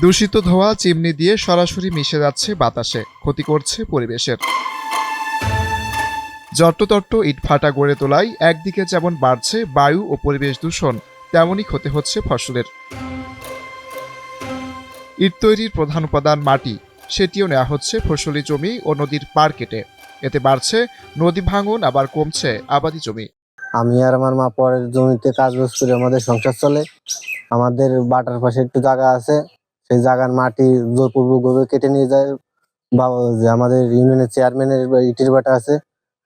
দূষিত ধোঁয়া চিমনি দিয়ে সরাসরি মিশে যাচ্ছে বাতাসে, ক্ষতি করছে পরিবেশের। যত্রতত্র ইটভাটা গড়ে তোলায় একদিকে যেমন বাড়ছে বায়ু ও পরিবেশ দূষণ, তেমনই ক্ষতি হচ্ছে ফসলের। ইট তৈরির প্রধান উপাদান মাটি, সেটিও নেওয়া হচ্ছে ফসলি জমি ও নদীর পাড় কেটে। এতে বাড়ছে নদী ভাঙন, আবার কমছে আবাদি জমি। আমি আর আমার মা পরের জমিতে কাজবাজ করে আমাদের সংসার চলে। আমাদের বাটার পাশে একটু জায়গা আছে, সেই জায়গার মাটি জোরপূর্বকভাবে কেটে নিয়ে যায়। বা যে আমাদের ইউনিয়নের চেয়ারম্যানের ইটের ভাটা আছে,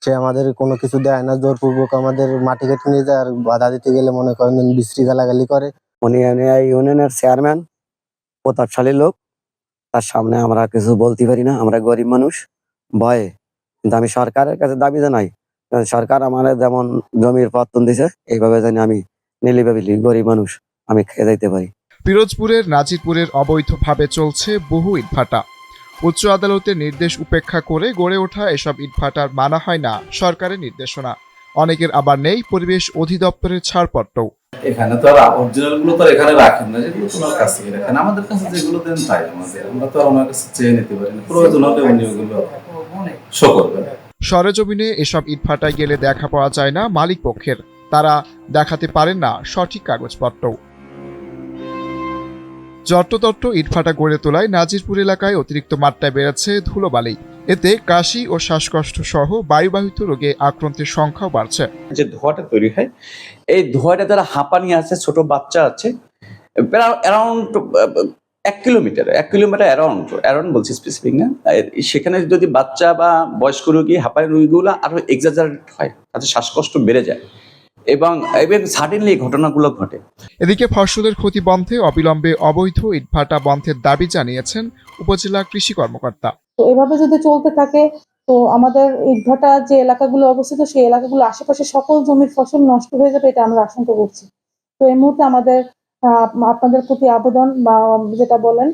সে আমাদের কোনো কিছু দেয় না, জোরপূর্বক আমাদের মাটি কেটে নিয়ে যায়। আর বাধা দিতে গেলে মনে করেন বিশ্রী গালাগালি করে। উনি ইউনিয়নের চেয়ারম্যান, প্রতাপশালী লোক, তার সামনে আমরা কিছু বলতে পারি না, আমরা গরিব মানুষ ভয়ে। কিন্তু আমি সরকারের কাছে দাবি জানাই, সরকার আমার যেমন জমির পত্তন দিছে, এইভাবে জানি আমি নিলিভাবে গরিব মানুষ আমি খেয়ে যাইতে পারি। পিরোজপুরের নাজিরপুরের অবৈধভাবে চলছে বহু ইটভাটা। উচ্চ আদালতের নির্দেশ উপেক্ষা করে গড়ে ওঠা এসব ইটভাটার মানা হয় না সরকারের নির্দেশনা। অনেকের আবার নেই পরিবেশ অধিদপ্তরের ছাড়পত্রও। এখানে তো আর অরিজিনাল গুলো তো এখানে রাখেন না, যেগুলো তোমার কাছে রাখেন, আমাদের কাছে যেগুলো দেন তাই আমাদের, আমরা তো আর ওনার কাছে চেয়ে নিতে পারি না, প্রয়োজন হলে উনি ওগুলো শো করবেন। সরেজমিনে এসব ইটভাটায় গেলে দেখা পাওয়া যায় না মালিক পক্ষের, তারা দেখাতে পারেন না সঠিক কাগজপত্র। যত্রতত্র ইটভাটা গড়ে তোলায় নাজিরপুর এলাকায় অতিরিক্ত মাত্রায় বেড়েছে ধুলোবালি। এতে কাশি ও শ্বাসকষ্ট সহ বায়ুবাহিত রোগে আক্রান্তের সংখ্যাও বাড়ছে। যে ধোঁয়াটা তৈরি হয়, এই ধোঁয়াটা যারা হাঁপানি আছে, ছোট বাচ্চা আছে, অ্যারাউন্ড 1 কিলোমিটার অ্যারাউন্ড বলছি, স্পেসিফিক না, সেখানে যদি বাচ্চা বা বয়স্ক রোগী হাঁপানি রোগীগুলো আরো এক্সাজারেট হয়, তাতে শ্বাসকষ্ট বেড়ে যায় এবং সাডেনলি এই ঘটনাগুলো ঘটে। এদিকে ফসলের ক্ষতি বন্ধে অবিলম্বে অবৈধ ইটভাটা বন্ধের দাবি জানিয়েছেন উপজেলা কৃষি কর্মকর্তা। তো এভাবে যদি চলতে থাকে, তো আমাদের ইটভাটা যে এলাকাগুলো অবস্থিত, সেই এলাকাগুলো আশেপাশে সকল জমির ফসল নষ্ট হয়ে যাবে, এটা আমরা আশঙ্কা করছি। তো এই মুহূর্তে আমাদের আপনাদের প্রতি আবেদন বা যেটা বলেন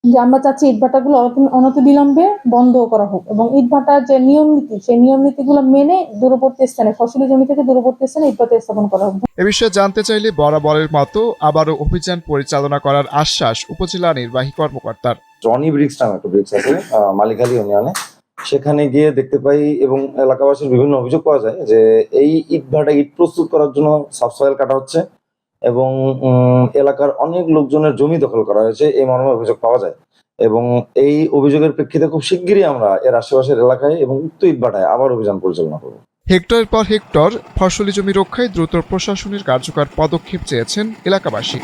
যে আমরা চাচ্ছি ইটভাটাগুলো অনতিবিলম্বে বন্ধ করা হোক এবং ইটভাটার যে নিয়ম নীতি, সেই নিয়ম নীতিগুলো মেনে দূরবর্তী স্থানে, ফসলি জমি থেকে দূরবর্তী স্থানে ইটভাটা স্থাপন করা হোক। এ বিষয়ে জানতে চাইলে বরাবরের মতো আবারও অভিযান পরিচালনা করার আশ্বাস উপজেলা নির্বাহী কর্মকর্তার। জনি ব্রিক্স নামে একটা ব্রিক্স আছে মালিখালী ইউনিয়নে, সেখানে গিয়ে দেখতে পাই এবং এলাকাবাসীর বিভিন্ন অভিযোগ পাওয়া যায় যে এই ইটভাটা ইট প্রস্তুত করার জন্য সাবসয়েল কাটা হচ্ছে এবং এলাকার অনেক লোকজনের জমি দখল করা হয়েছে, এই মর্মে অভিযোগ পাওয়া যায়। এবং এই অভিযোগের প্রেক্ষিতে খুব শিগগিরই আমরা এর আশেপাশের এলাকায় এবং উক্ত ইটভাটায় আবার অভিযান পরিচালনা করব। হেক্টর পর হেক্টর ফসলি জমি রক্ষায় দ্রুত প্রশাসনের কার্যকর পদক্ষেপ চেয়েছেন এলাকাবাসী।